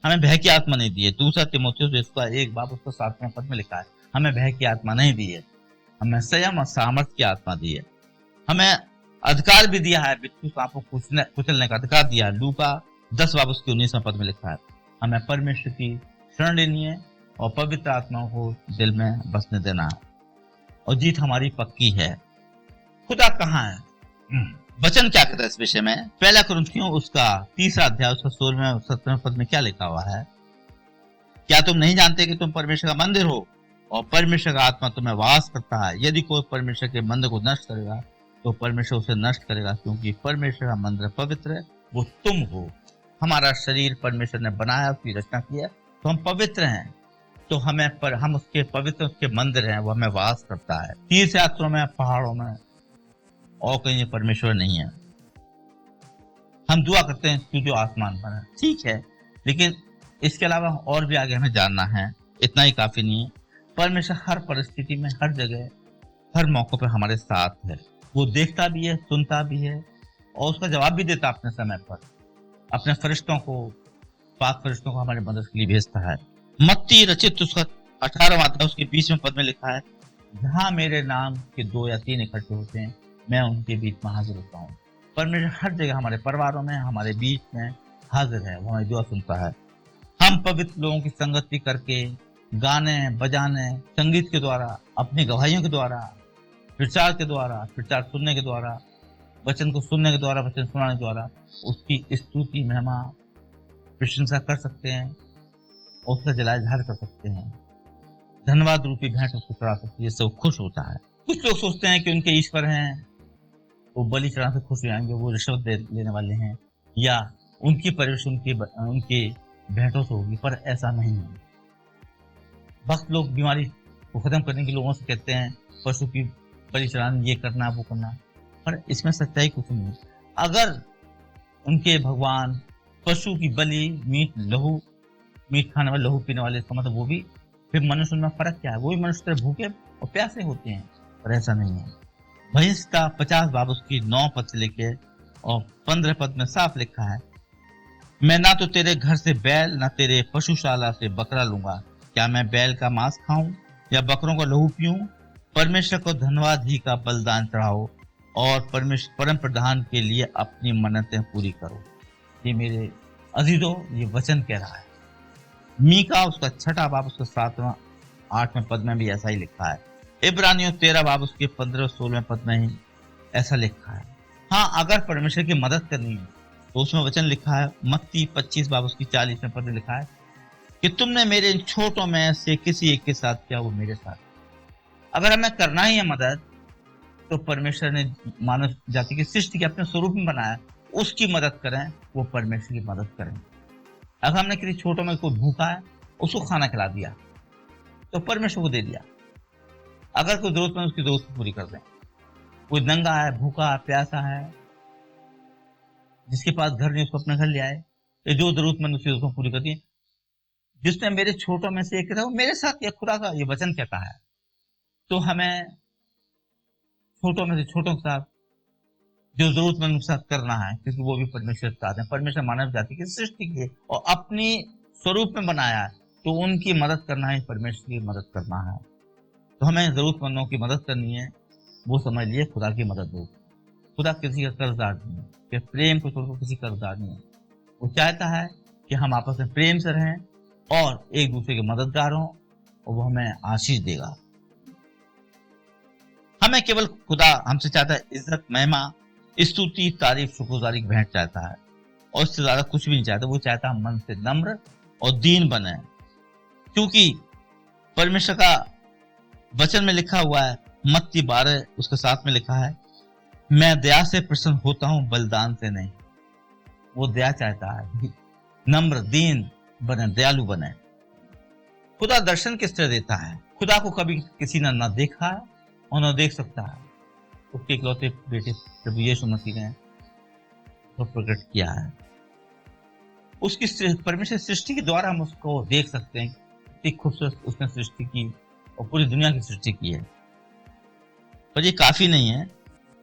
हमें भय की आत्मा नहीं दी है। दूसरा तीमुथियुस इसका 1 बाब उसका 7वें पद में लिखा है, हमें भय की आत्मा नहीं दी है, हमें संयम और सामर्थ्य की आत्मा दी है। हमें अधिकार भी दिया है, बिच्छू सांपों को कुचलने का अधिकार दिया है। लूका 10 बाब उसके 19वें पद में लिखा है, हमें परमेश्वर की शरण लेनी है और पवित्र आत्माओं को दिल में बसने देना है और जीत हमारी पक्की है। खुदा कहाँ है? वचन क्या कहता है इस विषय में? पहला कुरिन्थियों उसका 3 अध्याय उसका 16वें और 17वें पद में क्या लिखा हुआ है, क्या तुम नहीं जानते कि तुम परमेश्वर का मंदिर हो और परमेश्वर का आत्मा तुम्हें वास करता है? यदि कोई परमेश्वर के मंदिर को नष्ट करेगा तो परमेश्वर उसे नष्ट करेगा, क्योंकि परमेश्वर का मंदिर पवित्र है, वो तुम हो। हमारा शरीर परमेश्वर ने बनाया, उसकी रचना की है, तो हम पवित्र हैं, तो हम उसके पवित्र, उसके मंदिर हैं, वो हमें वास करता है। तीर्थ यात्रों में, पहाड़ों में और कहीं परमेश्वर नहीं है। हम दुआ करते हैं तू जो आसमान पर है, ठीक है, लेकिन इसके अलावा और भी आगे हमें जानना है, इतना ही काफी नहीं है। परमेश्वर हर परिस्थिति में, हर जगह, हर मौके पर हमारे साथ है। वो देखता भी है, सुनता भी है और उसका जवाब भी देता अपने समय पर। अपने फरिश्तों को, पाक फरिश्तों को हमारे मदद के लिए भेजता है। मत्ती रचित उसका 18वां अध्याय उसके 20वें पद में लिखा है, जहां मेरे नाम के 2 या 3 इकट्ठे होते हैं, मैं उनके बीच में हाजिर होता हूँ। परमेश्वर हर जगह हमारे परिवारों में, हमारे बीच में हाजिर है। वो हमारी दुआ सुनता है। हम पवित्र लोगों की संगति करके, गाने बजाने, संगीत के द्वारा, अपनी गवाहियों के द्वारा, प्रचार सुनने के द्वारा, वचन को सुनने के द्वारा, वचन सुनाने के द्वारा उसकी स्तुति, महिमा, प्रशंसा कर सकते हैं और उसका जलाल झाड़ कर सकते हैं। धन्यवाद रूपी भेंट उसको चढ़ा सकती है, इससे वो खुश होता है। कुछ लोग सोचते हैं कि उनके ईश्वर हैं, वो बलि चढ़ाने से खुश हो जाएंगे, वो रिश्वत लेने वाले हैं, या उनकी परवरिश उनके भेंटों से होगी, पर ऐसा नहीं है। भक्त लोग बीमारी को खत्म करने के लोगों से कहते हैं पशु की बलि चढ़ाना, ये करना, वो करना, पर इसमें सच्चाई कुछ नहीं है। अगर उनके भगवान पशु की बलि, मीट खाने वाले, लहू पीने वाले, इसका मतलब वो भी, फिर मनुष्य में फर्क क्या है? वो भी मनुष्य तरह भूखे और प्यासे होते हैं, पर ऐसा नहीं है। भविष्य 50 बाब उसकी 9 पद से लेके और 15 पद में साफ लिखा है, मैं ना तो तेरे घर से बैल, ना तेरे पशुशाला से बकरा लूंगा। क्या मैं बैल का मांस खाऊं या बकरों का लहू पीऊं? परमेश्वर को धन्यवाद ही का बलिदान चढ़ाओ और परम प्रधान के लिए अपनी मन्नतें पूरी करो। ये मेरे अजीजों, ये वचन कह रहा है। मीका उसका 6 बाब उसका 7वां 8वें पद में भी ऐसा ही लिखा है। इब्रानियों 13 बाब उसके 15 16वें पद में ही ऐसा लिखा है। हाँ, अगर परमेश्वर की मदद करनी है तो उसमें वचन लिखा है, मत्ती 25 बाब उसकी 40वें पद में लिखा है कि तुमने मेरे इन छोटों में से किसी एक के साथ किया, वो मेरे साथ। अगर हमें करना ही है मदद, तो परमेश्वर ने मानव जाति की सृष्टि के अपने स्वरूप में बनाया, उसकी मदद करें, वो परमेश्वर की मदद करें। अगर हमने किसी छोटों में कोई भूखा है, उसको खाना खिला दिया तो परमेश्वर को दे दिया। अगर कोई जरूरतमंद, उसकी जरूरत पूरी कर दें। कोई नंगा है, भूखा है, प्यासा है, जिसके पास घर नहीं, उसको अपने घर ले आए, ये जो जरूरतमंद उसकी जरूरत पूरी कर दी। जिसने मेरे छोटों में से एक था, वो मेरे साथ, ये खुदा का ये वचन कहता है। तो हमें छोटों में से छोटों के साथ जो जरूरतमंद के साथ करना है, क्योंकि वो भी परमेश्वर के साथ है। परमेश्वर मानव जाति की सृष्टि की और अपनी स्वरूप में बनाया है, तो उनकी मदद करना है, परमेश्वर की मदद करना है। तो हमें जरूरतमंदों की मदद करनी है, वो समझ लिए खुदा की मदद हो। खुदा किसी का कर्जदार नहीं है, कि प्रेम को छोड़कर किसी कर्जदार नहीं है। वो चाहता है कि हम आपस में प्रेम से रहें और एक दूसरे के मददगार हों, और वो हमें आशीष देगा। हमें केवल खुदा हमसे चाहता है इज्जत, महिमा, स्तुति, तारीफ, शुक्रगुजारी की भेंट चाहता है, और इससे ज्यादा कुछ भी नहीं चाहता। वो चाहता है हम मन से नम्र और दीन बने, क्योंकि परमेश्वर का वचन में लिखा हुआ है, मत्ती 12 उसके साथ में लिखा है, मैं दया से प्रसन्न होता हूं, बलिदान से नहीं। वो दया चाहता है, नम्र, दीन बने, दयालु बने। खुदा दर्शन किस तरह देता है? खुदा को कभी किसी ने न देखा है और न देख सकता है। उसके इकलौते बेटे प्रभु यीशु मसीह ने तो प्रकट किया है। उसकी परमेश्वर सृष्टि के द्वारा हम उसको देख सकते हैं कि खूबसूरत उसने सृष्टि की और पूरी दुनिया की सृष्टि की है। पर ये काफी नहीं है,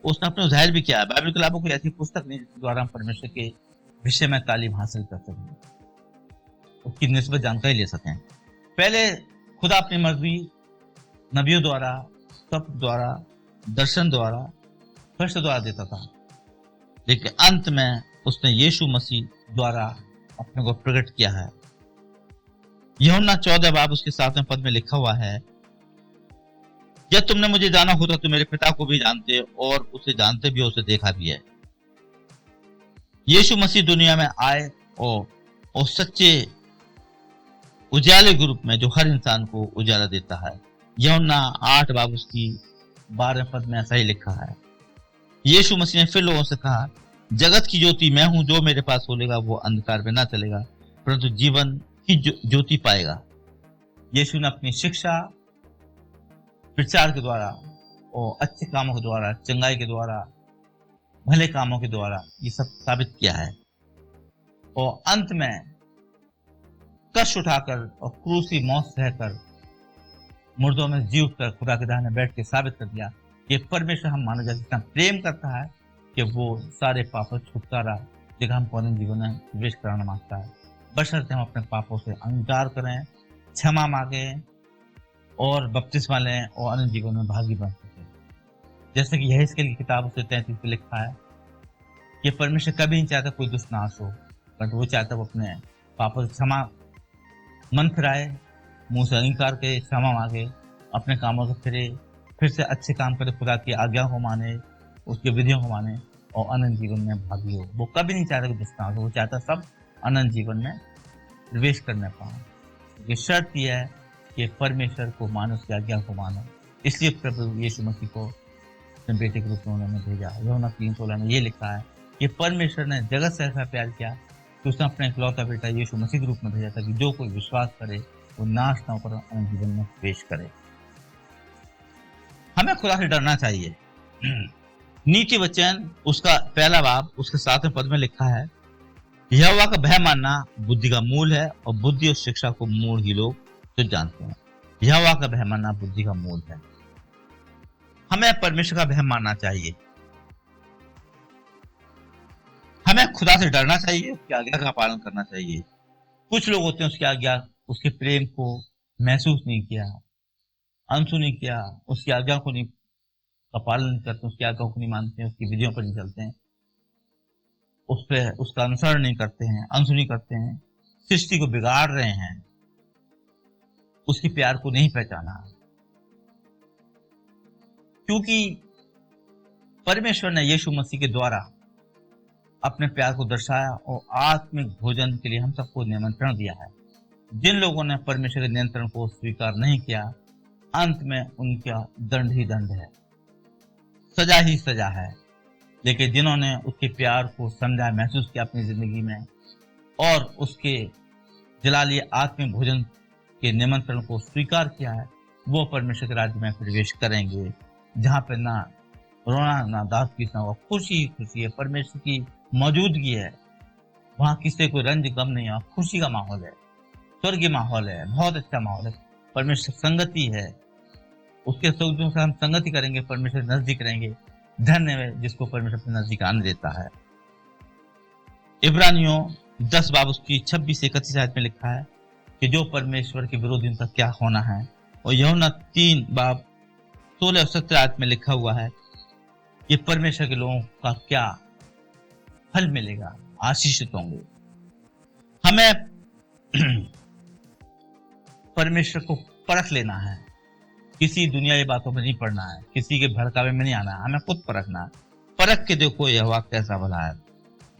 उसने अपने जाहिर भी किया है। बाइबल के अलावा कोई ऐसी पुस्तक नहीं जिसके द्वारा हम परमेश्वर के विषय में तालीम हासिल कर सकें, उसकी निस्बत जानकारी ले सकें। पहले खुदा अपनी मर्जी नबियों द्वारा, स्वप्न द्वारा, दर्शन द्वारा, फरिश्त द्वारा देता था, लेकिन अंत में उसने यीशु मसीह द्वारा अपने को प्रकट किया है। यूहन्ना 14 बाब उसके 7वें पद में लिखा हुआ है, जब तुमने मुझे जाना होता तो मेरे पिता को भी जानते और उसे जानते भी, उसे देखा भी है। यीशु मसीह दुनिया में आए और सच्चे उजाले के रूप में, जो हर इंसान को उजाला देता है। यूहन्ना 8 बाब उसकी 12वें पद में ऐसा ही लिखा है। यीशु मसीह ने फिर लोगों से कहा, जगत की ज्योति मैं हूं, जो मेरे पास होलेगा वो अंधकार में ना चलेगा, परंतु जीवन की ज्योति पाएगा। यीशु ने अपनी शिक्षा, प्रचार के द्वारा और अच्छे कामों के द्वारा, चंगाई के द्वारा, भले कामों के द्वारा ये सब साबित किया है, और अंत में कष्ट उठाकर और क्रूसी मौत सहकर मुर्दों में जी उठकर खुदा के दाहिने बैठ के साबित कर दिया कि परमेश्वर हम मानव जाति इतना प्रेम करता है कि वो सारे पापों से छुटकारा जगह हम अनंत जीवन में प्रवेश कराना मांगता है, बशर्ते हम अपने पापों से अंगीकार करें, क्षमा मांगे और बपतिस्मा लें और अनंत जीवन में भागी बन सके। जैसे कि यहेजकेल की किताब से 33 में लिखा है कि परमेश्वर कभी नहीं चाहता कोई दुष्ट नाश हो, बट वो चाहता वो अपने पापों से क्षमा मन फिराए, मुंह से अंगीकार करे, क्षमा मांगे, अपने कामों से फिर से अच्छे काम करे, खुदा की आज्ञा को माने, उसकी विधियों को माने और अनंत जीवन में भागी हो। वो कभी नहीं चाहता कि दुष्ट नाश हो, वो चाहता सब अनंत जीवन में प्रवेश करने पाए। ये शर्त यह है कि परमेश्वर को मानो, उसकी आज्ञा को मानो। इसलिए प्रभु यीशु मसीह को अपने बेटे के रूप में उन्होंने भेजा। यूहन्ना 3:16 में ये लिखा है कि परमेश्वर ने जगत से ऐसा प्यार किया कि उसने अपने इकलौता बेटा यीशु मसीह के रूप में भेजा था कि जो कोई विश्वास करे वो नाश न होकर अनंत जीवन में प्रवेश करे। हमें खुदा से डरना चाहिए। नीति वचन उसका पहला बाब उसके 7वें पद में लिखा है, यहोवा का भय मानना बुद्धि का मूल है और बुद्धि और शिक्षा को मूल ही लोग तो जानते हैं। यहोवा का भय मानना बुद्धि का मूल है। हमें परमेश्वर का भय मानना चाहिए, हमें खुदा से डरना चाहिए, उसकी आज्ञा का पालन करना चाहिए। कुछ लोग होते हैं उसकी आज्ञा, उसके प्रेम को महसूस नहीं किया, अनसुनी किया, उसकी आज्ञा को नहीं का पालन नहीं करते, उसकी आज्ञा को नहीं मानते हैं, उसकी विधियों पर नहीं चलते हैं, उस पर उसका अनुसरण नहीं करते हैं, अनसुनी करते हैं, सृष्टि को बिगाड़ रहे हैं, उसकी प्यार को नहीं पहचाना। क्योंकि परमेश्वर ने यीशु मसीह के द्वारा अपने प्यार को दर्शाया और आत्मिक भोजन के लिए हम सबको निमंत्रण दिया है। जिन लोगों ने परमेश्वर के नियंत्रण को स्वीकार नहीं किया, अंत में उनका दंड ही दंड है, सजा ही सजा है। लेकिन जिन्होंने उसके प्यार को समझा, महसूस किया अपनी जिंदगी में और उसके जलाली आत्मिक भोजन के निमंत्रण को स्वीकार किया है, वो परमेश्वर के राज्य में प्रवेश करेंगे, जहाँ पे ना रोना ना दांत पीसना होगा, खुशी ही खुशी है, परमेश्वर की मौजूदगी है, वहाँ किसी कोई रंज गम नहीं है, खुशी का माहौल है, स्वर्गीय माहौल है, बहुत अच्छा माहौल है, परमेश्वर संगति है, उसके स्वरूप से हम संगति करेंगे, परमेश्वर नजदीक रहेंगे। धन्य है जिसको परमेश्वर अपने नजदीक आने देता है। इब्रानियों 10 बाब उसकी 26 से 31 आयत में लिखा है कि जो परमेश्वर के विरोधी उनका क्या होना है, और यूहन्ना 3 बाब 16 और 17 आयत में लिखा हुआ है कि परमेश्वर के लोगों का क्या फल मिलेगा, आशीषित होंगे। हमें परमेश्वर को परख लेना है, किसी दुनियावी बातों में नहीं पड़ना है, किसी के भड़कावे में नहीं आना है, हमें खुद परखना है। परख के देखो यहोवा कैसा भला है।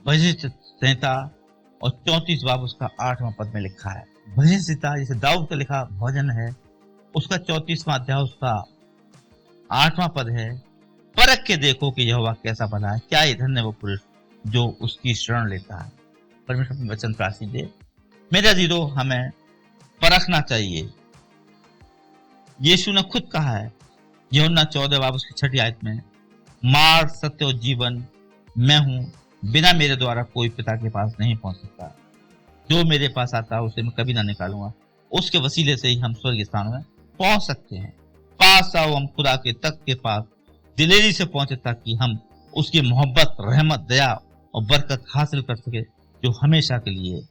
भजन संहिता और 34 बाब उसका 8वां पद में लिखा है। भजन संहिता जैसे दाऊद का लिखा भजन है, उसका 34वां अध्याय उसका 8वां पद है, परख के देखो कि यहोवा कैसा भला है, क्या धन्य वो पुरुष जो उसकी शरण लेता है। परमेश्वर अपने वचन पर आशीष दे। मेरा जीरो, हमें परखना चाहिए। यीशु ने खुद कहा है यूहन्ना 14 बाब उसकी 6 आयत में, मार्ग सत्य और जीवन मैं हूं, बिना मेरे द्वारा कोई पिता के पास नहीं पहुंच सकता। जो मेरे पास आता है उसे मैं कभी ना निकालूंगा। उसके वसीले से ही हम स्वर्ग स्थानों में पहुंच सकते हैं। पास आओ हम खुदा के तख्त के पास दिलेरी से पहुंचे, ताकि हम उसकी मोहब्बत, रहमत, दया और बरकत हासिल कर सके, जो हमेशा के लिए।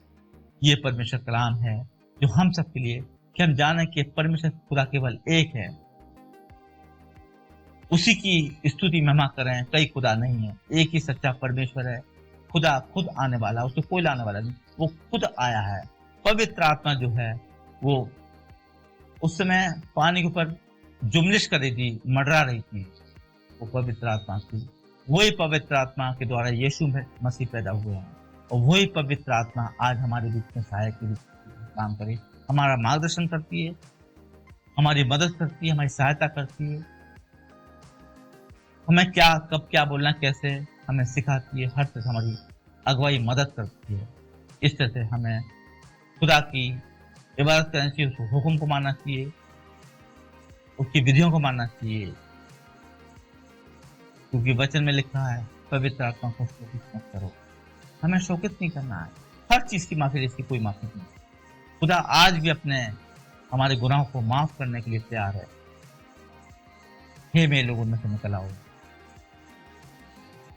ये परमेश्वर कलाम है जो हम सब के लिए, कि हम जाने कि परमेश्वर खुदा केवल एक है, उसी की स्तुति महिमा करें, कई खुदा नहीं है, एक ही सच्चा परमेश्वर है। खुदा खुद आने वाला, उसे कोई लाने वाला नहीं, वो खुद आया है। पवित्र आत्मा जो है वो उस समय पानी के ऊपर जुम्लिश कर रही थी, मंडरा रही थी, वो पवित्र आत्मा थी। वही पवित्र आत्मा के द्वारा यीशु मसीह पैदा हुए हैं, और वही पवित्र आत्मा आज हमारे बीच में सहायक के रूप में काम करे, हमारा मार्गदर्शन करती है, हमारी मदद करती है, हमारी सहायता करती है, हमें क्या कब क्या बोलना, कैसे हमें सिखाती है, हर तरह से हमारी अगुवाई मदद करती है। इस तरह से हमें खुदा की इबादत करनी चाहिए, उसके हुक्म को मानना चाहिए, उसकी विधियों को मानना चाहिए, क्योंकि वचन में लिखा है पवित्र आत्मा को शोकित मत करो। हमें शोकित नहीं करना है, हर चीज की माफी, इसकी कोई माफी नहीं। खुदा आज भी अपने हमारे गुनाहों को माफ करने के लिए तैयार है। हे मेरे लोगों में से निकल आओ।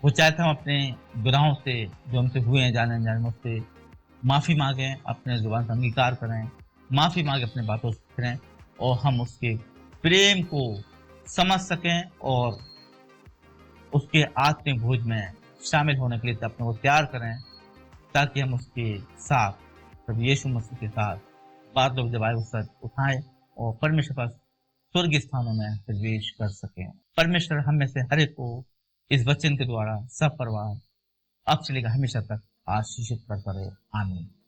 वो चाहते हम अपने गुनाहों से जो हमसे हुए हैं जाने अनजाने में, उससे माफी मांगें, अपने जुबान से अंगीकार करें, माफी मांगे, अपने बातों से करें और हम उसके प्रेम को समझ सकें और उसके आत्मिक भोज में शामिल होने के लिए अपने को तैयार करें, ताकि हम उसके साथ, प्रभु यीशु मसीह के साथ बादलों जब आए उस उठाए और परमेश्वर पर स्वर्ग स्थानों में प्रवेश कर सकें। परमेश्वर हम में से हर एक को इस वचन के द्वारा सब परिवार अब से लेकर हमेशा तक आशीषित करता रहे। आमीन।